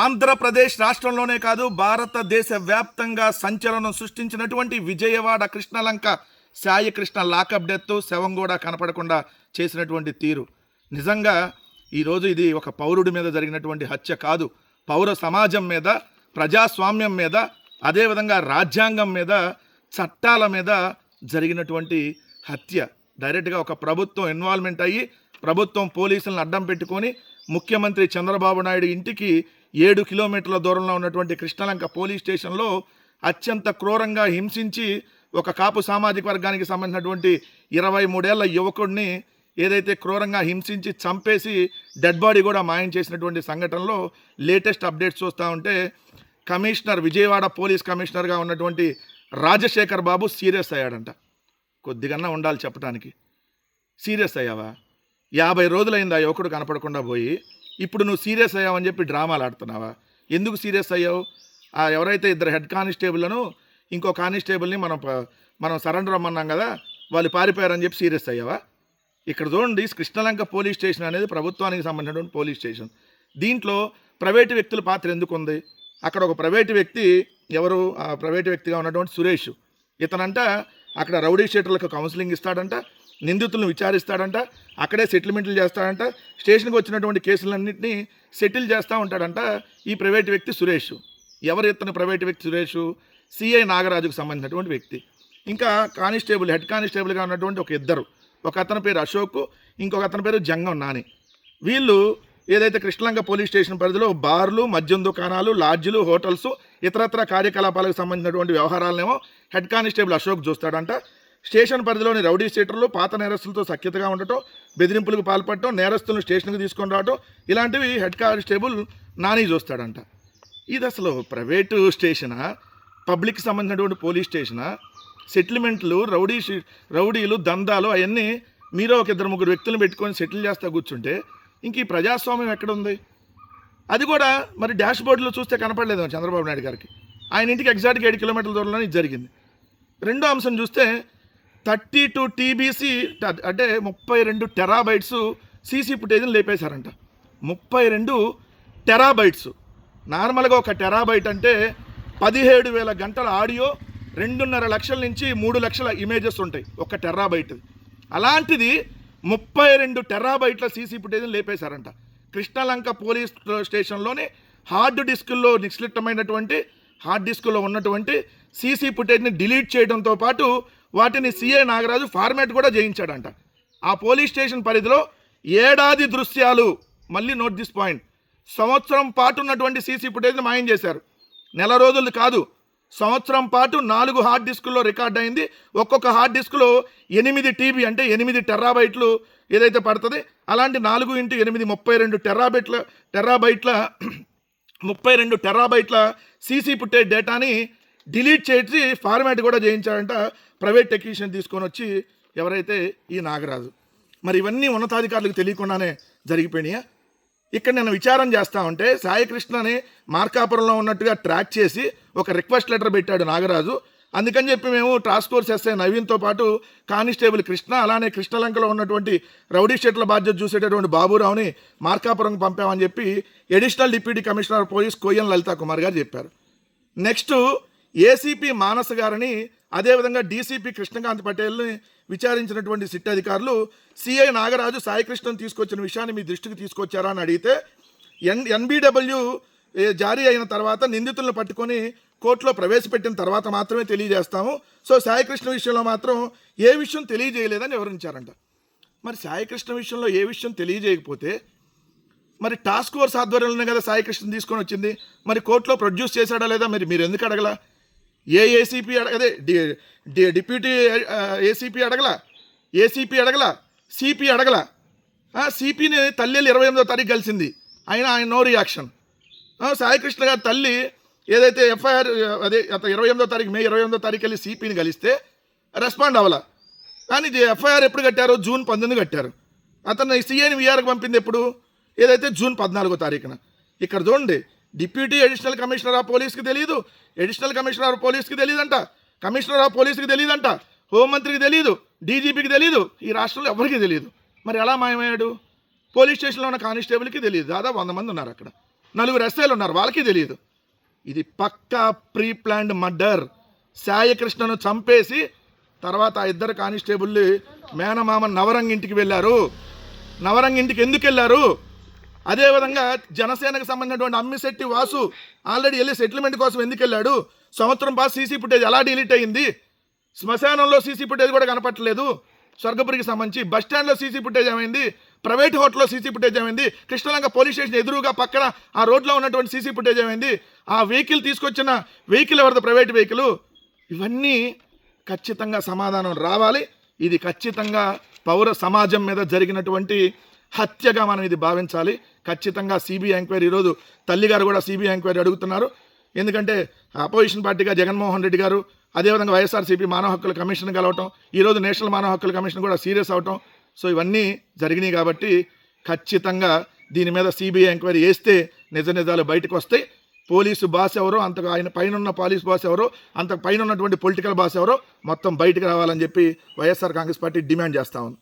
ఆంధ్రప్రదేశ్ రాష్ట్రంలోనే కాదు భారతదేశ వ్యాప్తంగా సంచలనం సృష్టించినటువంటి విజయవాడ కృష్ణలంక సాయి కృష్ణ లాకప్ డెత్ శవం కూడా కనపడకుండా చేసినటువంటి తీరు నిజంగా ఈరోజు ఇది ఒక పౌరుడి మీద జరిగినటువంటి హత్య కాదు, పౌర సమాజం మీద, ప్రజాస్వామ్యం మీద, అదేవిధంగా రాజ్యాంగం మీద, చట్టాల మీద జరిగినటువంటి హత్య. డైరెక్ట్గా ఒక ప్రభుత్వం ఇన్వాల్వ్మెంట్ అయ్యి ప్రభుత్వం పోలీసులను అడ్డం పెట్టుకొని ముఖ్యమంత్రి చంద్రబాబు నాయుడు ఇంటికి 7 కిలోమీటర్ల దూరంలో ఉన్నటువంటి కృష్ణలంక పోలీస్ స్టేషన్లో అత్యంత క్రూరంగా హింసించి ఒక కాపు సామాజిక వర్గానికి సంబంధించినటువంటి 23 ఏళ్ల యువకుడిని ఏదైతే క్రూరంగా హింసించి చంపేసి డెడ్ బాడీ కూడా మాయం చేసినటువంటి సంఘటనలో లేటెస్ట్ అప్డేట్స్ చూస్తూ ఉంటే కమిషనర్, విజయవాడ పోలీస్ కమిషనర్గా ఉన్నటువంటి రాజశేఖర్ బాబు సీరియస్ అయ్యాడంట. కొద్దిగన్నా ఉండాలి చెప్పడానికి. సీరియస్ అయ్యావా? 50 రోజులైంది ఆ యువకుడు కనపడకుండా పోయి, ఇప్పుడు నువ్వు సీరియస్ అయ్యావని చెప్పి డ్రామాలు ఆడుతున్నావా? ఎందుకు సీరియస్ అయ్యావు? ఎవరైతే 2 హెడ్ కానిస్టేబుల్లను ఇంకో కానిస్టేబుల్ని మనం సరెండర్ అమ్మన్నాం కదా, వాళ్ళు పారిపోయారని చెప్పి సీరియస్ అయ్యావా? ఇక్కడ చూడండి, కృష్ణలంక పోలీస్ స్టేషన్ అనేది ప్రభుత్వానికి సంబంధించినటువంటి పోలీస్ స్టేషన్. దీంట్లో ప్రైవేటు వ్యక్తుల పాత్ర ఎందుకు ఉంది? అక్కడ ఒక ప్రైవేటు వ్యక్తి, ఎవరు ఆ ప్రైవేటు వ్యక్తిగా ఉన్నటువంటి సురేష్, ఇతనంట అక్కడ రౌడీ షీటర్లకు కౌన్సిలింగ్ ఇస్తాడంట, నిందితులను విచారిస్తాడంట, అక్కడే సెటిల్మెంట్లు చేస్తాడంట, స్టేషన్కి వచ్చినటువంటి కేసులన్నింటినీ సెటిల్ చేస్తూ ఉంటాడంట ఈ ప్రైవేటు వ్యక్తి సురేష్. ఎవరు ఇతను ప్రైవేటు వ్యక్తి సురేష్? సిఐ నాగరాజుకు సంబంధించినటువంటి వ్యక్తి. ఇంకా కానిస్టేబుల్, హెడ్ కానిస్టేబుల్గా ఉన్నటువంటి ఒక అతని పేరు అశోక్, ఇంకొక అతని పేరు జంగం నాని. వీళ్ళు ఏదైతే కృష్ణలంక పోలీస్ స్టేషన్ పరిధిలో బార్లు, మద్యం దుకాణాలు, లాడ్జీలు, హోటల్స్, ఇతరత్ర కార్యకలాపాలకు సంబంధించినటువంటి వ్యవహారాలనేమో హెడ్ కానిస్టేబుల్ అశోక్ చూస్తాడంట. స్టేషన్ పరిధిలోని రౌడీ షీటర్లు, పాత నేరస్తులతో సఖ్యతగా ఉండటం, బెదిరింపులకు పాల్పడటం, నేరస్తులను స్టేషన్కి తీసుకొని రావటం, ఇలాంటివి హెడ్ కానిస్టేబుల్ నాని చూస్తాడంట. ఇది అసలు ప్రైవేటు స్టేషనా, పబ్లిక్కి సంబంధించినటువంటి పోలీస్ స్టేషనా? సెటిల్మెంట్లు, రౌడీలు, దందాలు అవన్నీ మీరు ఒక 2-3 వ్యక్తులను పెట్టుకొని సెటిల్ చేస్తా కూర్చుంటే ఇంక ఈ ప్రజాస్వామ్యం ఎక్కడుంది? అది కూడా మరి డాష్ బోర్డులో చూస్తే కనపడలేదు చంద్రబాబు నాయుడు గారికి. ఆయన ఇంటికి ఎగ్జాక్ట్గా 7 కిలోమీటర్ల దూరంలో ఇది జరిగింది. రెండో అంశం చూస్తే 32 TBC అంటే 32 టెరాబైట్స్ సీసీ ఫుటేజ్ని లేపేశారంట. 32 టెరాబైట్స్. నార్మల్గా ఒక టెరాబైట్ అంటే 17,000 గంటల ఆడియో, 2.5 లక్షల నుంచి 3 లక్షల ఇమేజెస్ ఉంటాయి ఒక టెరాబైట్. అలాంటిది 32 టెరాబైట్ల సీసీ ఫుటేజ్ని లేపేశారంట. కృష్ణలంక పోలీస్ స్టేషన్లోని హార్డ్ డిస్కుల్లో నిశ్చితమైనటువంటి హార్డ్ డిస్కులో ఉన్నటువంటి సీసీ ఫుటేజ్ని డిలీట్ చేయడంతో పాటు వాటిని సిఐ నాగరాజు ఫార్మాట్ కూడా చేయించాడంట. ఆ పోలీస్ స్టేషన్ పరిధిలో ఏడాది దృశ్యాలు, మళ్ళీ నోట్ దిస్ పాయింట్, సంవత్సరం పాటు ఉన్నటువంటి సీసీ ఫుటేజ్ని మాయం చేశారు. నెల రోజులు కాదు, సంవత్సరం పాటు 4 హార్డ్ డిస్కుల్లో రికార్డ్ అయింది. ఒక్కొక్క హార్డ్ డిస్కులో 8 TB అంటే 8 టెరాబైట్లు ఏదైతే పడుతుంది, అలాంటి 4 × 8 32 టెరాబైట్ల సీసీ ఫుటేజ్ డేటాని డిలీట్ చేసి ఫార్మాట్ కూడా చేయించాడంట ప్రైవేట్ టెక్నీషియన్ తీసుకొని వచ్చి, ఎవరైతే ఈ నాగరాజు. మరి ఇవన్నీ ఉన్నతాధికారులకు తెలియకుండానే జరిగిపోయినాయా? ఇక్కడ నేను విచారం చేస్తా ఉంటే సాయికృష్ణని మార్కాపురంలో ఉన్నట్టుగా ట్రాక్ చేసి ఒక రిక్వెస్ట్ లెటర్ పెట్టాడు నాగరాజు. అందుకని చెప్పి మేము టాస్క్ ఫోర్స్ ఎస్ఐ నవీన్తో పాటు కానిస్టేబుల్ కృష్ణ, అలానే కృష్ణలంకలో ఉన్నటువంటి రౌడీ షీట్ల బాధ్యత చూసేటటువంటి బాబురావుని మార్కాపురంకి పంపామని చెప్పి అడిషనల్ డిప్యూటీ కమిషనర్ పోలీస్ కోయన్ లలితా కుమార్ గారు చెప్పారు. నెక్స్ట్ ఏసీపీ మానస గారిని, అదేవిధంగా డీసీపీ కృష్ణకాంత్ పటేల్ని విచారించినటువంటి సిట్ అధికారులు సిఐ నాగరాజు సాయికృష్ణను తీసుకొచ్చిన విషయాన్ని మీ దృష్టికి తీసుకొచ్చారా అని అడిగితే NBW జారీ అయిన తర్వాత నిందితులను పట్టుకొని కోర్టులో ప్రవేశపెట్టిన తర్వాత మాత్రమే తెలియజేస్తాము. సో సాయికృష్ణ విషయంలో మాత్రం ఏ విషయం తెలియజేయలేదని వివరించారంట. మరి సాయికృష్ణ విషయంలో ఏ విషయం తెలియజేయకపోతే మరి టాస్క్ ఫోర్స్ ఆధ్వర్యంలోనే కదా సాయికృష్ణ తీసుకొని వచ్చింది, మరి కోర్టులో ప్రొడ్యూస్ చేశాడా లేదా? మరి మీరు ఎందుకు అడగలా? ఏసీపీ అదే డిప్యూటీ ఏసీపీ అడగలా, ఏసీపీ అడగలా, సిపి అడగలా. సిపిని తల్లి 28వ తారీఖు కలిసింది, ఆయన నో రియాక్షన్. సాయికృష్ణ గారి తల్లి ఏదైతే ఎఫ్ఐఆర్ అదే 28వ తారీఖు, మే 28వ తారీఖు వెళ్ళి సిపిని కలిస్తే రెస్పాండ్ అవ్వాలా. కానీ ఎఫ్ఐఆర్ ఎప్పుడు కట్టారు? జూన్ 19 కట్టారు. అతను సిఐని విఆర్కి పంపింది ఎప్పుడు? ఏదైతే జూన్ 14వ తారీఖున. ఇక్కడ చూడండి, డిప్యూటీ అడిషనల్ కమిషనర్ ఆఫ్ పోలీస్కి తెలియదు, అడిషనల్ కమిషనర్ ఆఫ్ పోలీస్కి తెలియదంట, కమిషనర్ ఆఫ్ పోలీస్కి తెలియదంట, హోంమంత్రికి తెలియదు, డీజీపీకి తెలియదు, ఈ రాష్ట్రంలో ఎవరికి తెలియదు. మరి ఎలా మాయమయ్యాడు? పోలీస్ స్టేషన్లో ఉన్న కానిస్టేబుల్కి తెలియదు. దాదాపు 100 మంది ఉన్నారు అక్కడ. నలుగురు ఎస్ఐలు ఉన్నారు, వాళ్ళకి తెలియదు. ఇది పక్కా ప్రీ ప్లాన్డ్ మర్డర్. సాయికృష్ణను చంపేసి తర్వాత ఆ ఇద్దరు కానిస్టేబుల్ మేనమామ నవరంగ్ ఇంటికి వెళ్ళారు. నవరంగ్ ఇంటికి ఎందుకు వెళ్ళారు? అదేవిధంగా జనసేనకు సంబంధించినటువంటి అమ్మిశెట్టి వాసు ఆల్రెడీ వెళ్ళి సెటిల్మెంట్ కోసం ఎందుకు వెళ్ళాడు? సంవత్సరం పాస్ సీసీ ఫుటేజ్ ఎలా డిలీట్ అయ్యింది? శ్మశానంలో సీసీ ఫుటేజ్ కూడా కనపట్టలేదు. స్వర్గపురికి సంబంధించి బస్ స్టాండ్లో సీసీ ఫుటేజ్ ఏమైంది? ప్రైవేట్ హోటల్లో సీసీ ఫుటేజ్ ఏమైంది? కృష్ణలంక పోలీస్ స్టేషన్ ఎదురుగా పక్కన ఆ రోడ్లో ఉన్నటువంటి సీసీ ఫుటేజ్ ఏమైంది? ఆ వెహికల్ తీసుకొచ్చిన వెహికల్ ఎవరిది? Private vehicle. ఇవన్నీ ఖచ్చితంగా సమాధానం రావాలి. ఇది ఖచ్చితంగా పౌర సమాజం మీద జరిగినటువంటి హత్యగా మనం ఇది భావించాలి. ఖచ్చితంగా సిబిఐ ఎంక్వైరీ, ఈరోజు తల్లిగారు కూడా సిబిఐ ఎంక్వైరీ అడుగుతున్నారు. ఎందుకంటే అపోజిషన్ పార్టీగా జగన్మోహన్ రెడ్డి గారు, అదేవిధంగా వైఎస్ఆర్సీపీ మానవ హక్కుల కమిషన్ కలవటం, ఈరోజు నేషనల్ మానవ హక్కుల కమిషన్ కూడా సీరియస్ అవటం, సో ఇవన్నీ జరిగినాయి. కాబట్టి ఖచ్చితంగా దీని మీద సిబిఐ ఎంక్వైరీ వేస్తే నిజ నిజాలు బయటకు వస్తాయి. పోలీసు బాస్ ఎవరో, అంతకు ఆయన పైన ఉన్న పోలీస్ బాస్ ఎవరో, అంతకు పైన ఉన్నటువంటి పొలిటికల్ బాస్ ఎవరో మొత్తం బయటకు రావాలని చెప్పి వైఎస్ఆర్ కాంగ్రెస్ పార్టీ డిమాండ్ చేస్తా ఉంది.